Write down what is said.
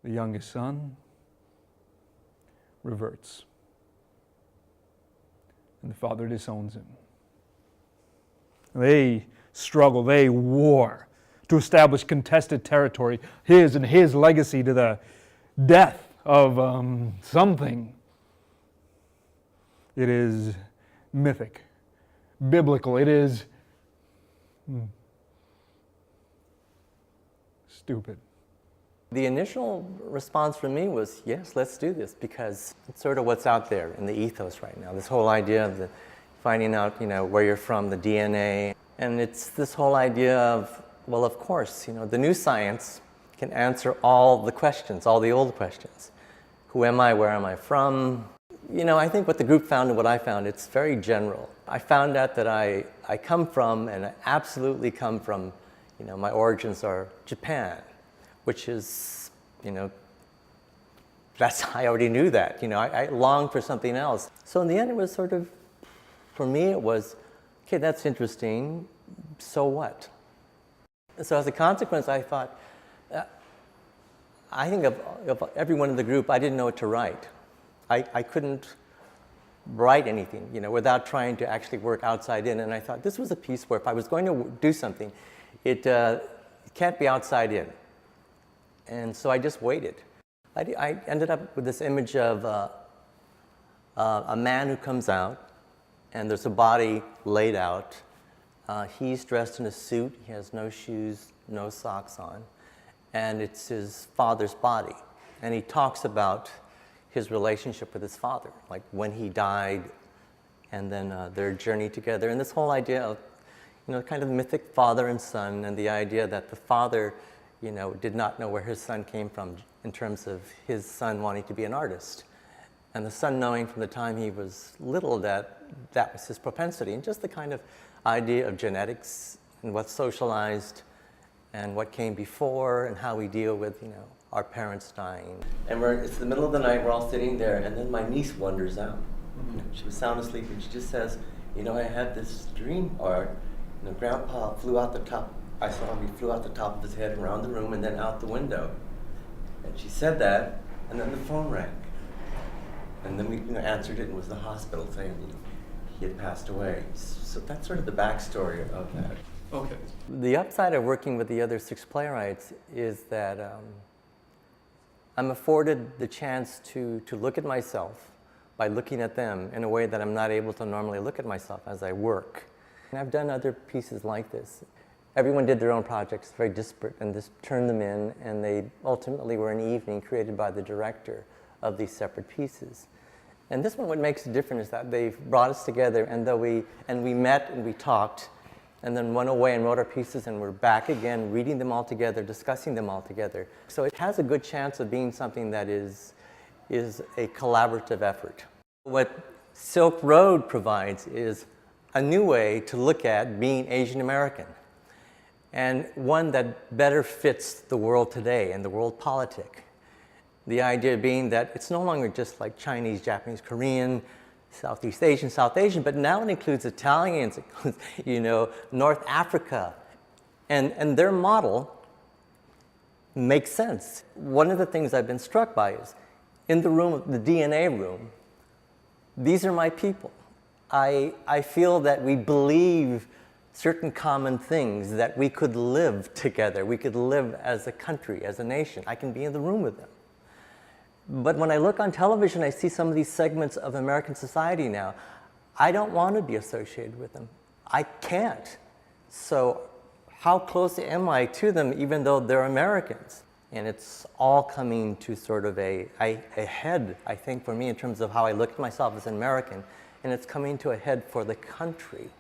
The youngest son reverts. And the father disowns him. They struggle, they war to establish contested territory, his and his legacy to the death of something. It is mythic, biblical, it is stupid. The initial response from me was, yes, let's do this, because it's sort of what's out there in the ethos right now. This whole idea of finding out, where you're from, the DNA. And it's this whole idea of, well, of course, the new science can answer all the questions, all the old questions. Who am I? Where am I from? I think what the group found and what I found, it's very general. I found out that I come from, and I absolutely come from, my origins are Japan, which is, I already knew that. I longed for something else. So in the end, it was sort of, for me, it was, okay, that's interesting, so what? So as a consequence, I thought, I think of everyone in the group, I didn't know what to write. I couldn't write anything, without trying to actually work outside in. And I thought this was a piece where if I was going to do something, it can't be outside in. And so I just waited. I ended up with this image of a man who comes out, and there's a body laid out. He's dressed in a suit. He has no shoes, no socks on. And it's his father's body. And he talks about his relationship with his father, like when he died, and then their journey together. And this whole idea of, kind of mythic father and son, and the idea that the father, did not know where his son came from in terms of his son wanting to be an artist. And the son knowing from the time he was little that that was his propensity. And just the kind of idea of genetics and what's socialized and what came before and how we deal with, our parents dying. And it's the middle of the night, we're all sitting there, and then my niece wanders out. She was sound asleep, and she just says, I had this dream, or, Grandpa flew out the top. I saw him, he flew out the top of his head around the room and then out the window. And she said that, and then the phone rang. And then we answered it, and it was the hospital saying he had passed away. So that's sort of the backstory of that. Okay. The upside of working with the other 6 playwrights is that I'm afforded the chance to look at myself by looking at them in a way that I'm not able to normally look at myself as I work. And I've done other pieces like this. Everyone did their own projects, very disparate, and just turned them in, and they ultimately were an evening created by the director of these separate pieces. And this one, what makes it different is that they've brought us together, and we met and we talked, and then went away and wrote our pieces, and we're back again, reading them all together, discussing them all together. So it has a good chance of being something that is a collaborative effort. What Silk Road provides is a new way to look at being Asian American, and one that better fits the world today and the world politic. The idea being that it's no longer just like Chinese, Japanese, Korean, Southeast Asian, South Asian, but now it includes Italians, it includes, North Africa. And their model makes sense. One of the things I've been struck by is, in the room, the DNA room, these are my people. I feel that we believe certain common things, that we could live together, we could live as a country, as a nation. I can be in the room with them. But when I look on television, I see some of these segments of American society now. I don't want to be associated with them. I can't. So how close am I to them, even though they're Americans? And it's all coming to sort of a head, I think, for me, in terms of how I look at myself as an American. And it's coming to a head for the country.